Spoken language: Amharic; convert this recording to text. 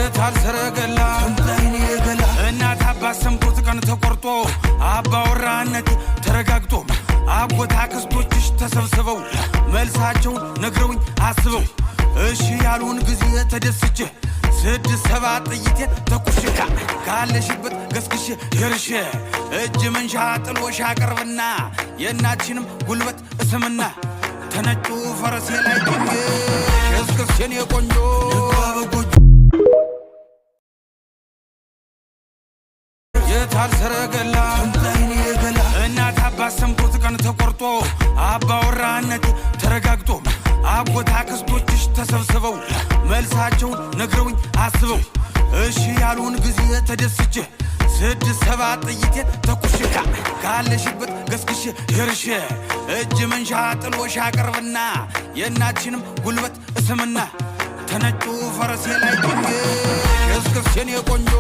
የታል ሰረገላ እንታይኔ ገላ እናት አባት ሰምቶት ቀን ተቆርጦ አባወራነት ተረጋግጦ አጎታ ክስቶችሽ ተሰብስበው መልሳቸውን ነግረውኝ አስበው እሺ ያሉን ጊዜ ተደስቼ 6-7 ጥይቴ ተኩሽካ ካለሽበት ገስግሽ የርሽ እጅ መንሻ ጥሎሽ አቀርብና የእናትሽንም ጉልበት እስምና ተነጩ ፈረሴ ላይ ድንግ እስክስየኔ ቆንጆ የታል ሰረገላ እንታይኔ ገላ እናት አባት ሰምቶት ቀን ተቆርጦ አባወራነት ተረጋግጦ አጎታ ክስቶችሽ ተሰብስበው መልሳቸውን ነግረውኝ አስበው እሺ ያሉን ጊዜ ተደስቼ 6-7 ጥይቴ ተኩሽካ ካለሽበት ገስግሽ የርሽ እጅ መንሻ ጥሎሽ አቀርብና የእናትሽንም ጉልበት እስምና ተነጩ ፈረሴ ላይ ድንግ እስክስየኔ ቆንጆ